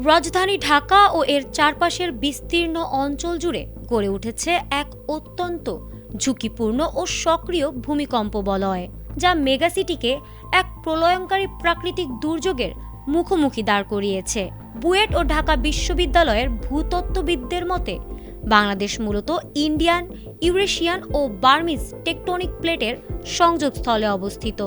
রাজধানী ঢাকা ও এর চারপাশের বিস্তীর্ণ অঞ্চল জুড়ে গড়ে উঠেছে এক অত্যন্ত ঝুঁকিপূর্ণ ও সক্রিয় ভূমিকম্প বলয়, যা মেগাসিটিকে এক প্রলয়ঙ্কারী প্রাকৃতিক দুর্যোগের মুখোমুখি দাঁড় করিয়েছে। বুয়েট ও ঢাকা বিশ্ববিদ্যালয়ের ভূতত্ত্ববিদদের মতে বাংলাদেশ মূলত ইন্ডিয়ান, ইউরেশিয়ান ও বার্মিজ টেকটনিক প্লেটের সংযোগস্থলে অবস্থিত।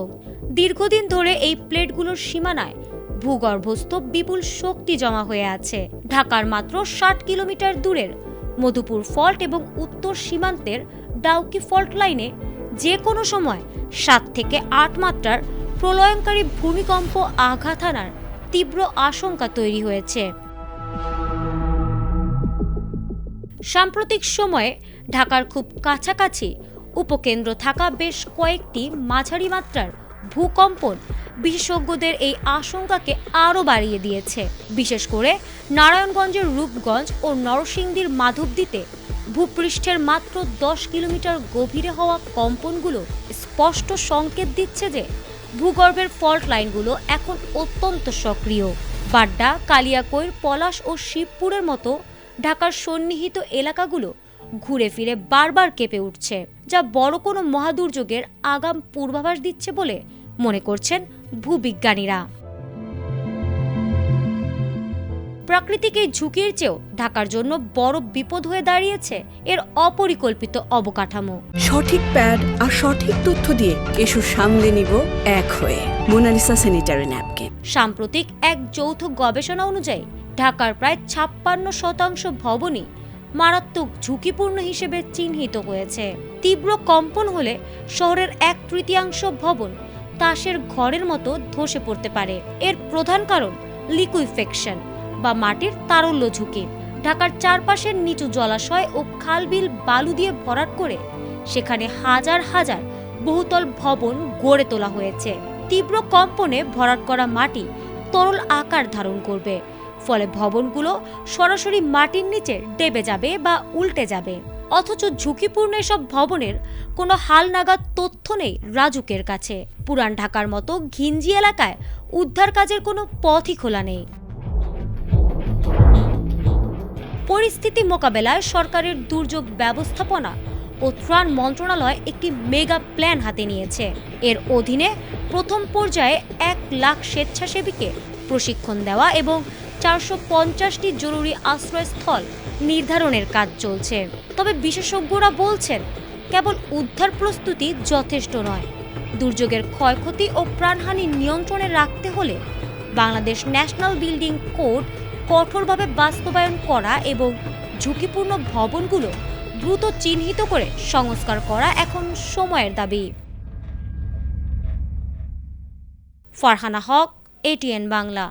দীর্ঘদিন ধরে এই প্লেটগুলোর সীমানায় ভূগর্ভস্থ বিপুল শক্তি জমা হয়ে আছে। ঢাকার মাত্র ৬০ কিলোমিটার দূরের মধুপুর ফল্ট এবং উত্তর সীমান্তের ডাউকি ফল্ট লাইনে যে কোনো সময় ৭ থেকে ৮ মাত্রার প্রলয়ঙ্কারী ভূমিকম্প আঘাত হানার তীব্র আশঙ্কা তৈরি হয়েছে। সাম্প্রতিক সময়ে ঢাকার খুব কাছাকাছি উপকেন্দ্র থাকা বেশ কয়েকটি মাঝারি মাত্রার ভূকম্পন বিশেষজ্ঞদের এই আশঙ্কাকে আরও বাড়িয়ে দিয়েছে। বিশেষ করে নারায়ণগঞ্জের রূপগঞ্জ ও নরসিংদীর মাধবদীতে ভূপৃষ্ঠের মাত্র ১০ কিলোমিটার গভীরে হওয়া কম্পনগুলো স্পষ্ট সংকেত দিচ্ছে যে ভূগর্ভের ফল্ট লাইনগুলো এখন অত্যন্ত সক্রিয়। বাড্ডা, কালিয়াকৈর, পলাশ ও শিবপুরের মতো ঢাকার সন্নিহিত এলাকাগুলো ঘুরে ফিরে বারবার কেঁপে উঠছে, যা বড় কোনো মহাদুর্যোগের আগাম পূর্বাভাস দিচ্ছে বলে মনে করছেন ভূবিজ্ঞানীরা। প্রাকৃতিক এই ঝুঁকির চেয়েও ঢাকার জন্য বড় বিপদ হয়ে দাঁড়িয়েছে এর অপরিকল্পিত অবকাঠামো। সঠিক প্যাড আর সঠিক তথ্য দিয়ে এসব সামলে নিব এক হয়ে। Monalisa sanitary napkin. সাম্প্রতিক এক যৌথ গবেষণা অনুযায়ী ঢাকার প্রায় ৫৬% ভবনই মারাত্মক ঝুঁকিপূর্ণ হিসেবে চিহ্নিত হয়েছে। তীব্র কম্পন হলে শহরের ১/৩ ভবন তাসের ঘরের মতো ধসে পড়তে পারে। এর প্রধান কারণ লিকুইফেকশন বা মাটির তারল্য ঝুঁকি। ঢাকার চারপাশের নিচু জলাশয় ও খালবিল বালু দিয়ে ভরাট করে সেখানে হাজার হাজার বহুতল ভবন গড়ে তোলা হয়েছে। তীব্র কম্পনে ভরাট করা মাটি তরল আকার ধারণ করবে, ফলে ভবনগুলো সরাসরি মাটির নিচে ডেবে যাবে বা উল্টে যাবে। অথচ ঝুঁকিপূর্ণ এসব ভবনের কোনো হালনাগাদ তথ্য নেই রাজুকের কাছে। পুরান ঢাকার মতো ঘিঞ্জি এলাকায় উদ্ধার কাজের কোনো পথই খোলা নেই। পরিস্থিতি মোকাবেলায় সরকারের দুর্যোগ ব্যবস্থাপনা ও ত্রাণ মন্ত্রণালয় একটি মেগা প্ল্যান হাতে নিয়েছে। এর অধীনে প্রথম পর্যায়ে ১ লাখ স্বেচ্ছাসেবীকে প্রশিক্ষণ দেওয়া এবং ৪৫০টি জরুরি আশ্রয়স্থল নির্ধারণের কাজ চলছে। তবে বিশেষজ্ঞরা বলছেন, কেবল উদ্ধার প্রস্তুতি যথেষ্ট নয়। দুর্যোগের ক্ষয়ক্ষতি ও প্রাণহানি নিয়ন্ত্রণে রাখতে হলে বাংলাদেশ ন্যাশনাল বিল্ডিং কোড কঠোরভাবে বাস্তবায়ন করা এবং ঝুঁকিপূর্ণ ভবনগুলো দ্রুত চিহ্নিত করে সংস্কার করা এখন সময়ের দাবি। ফারহানা হক, ATN বাংলা।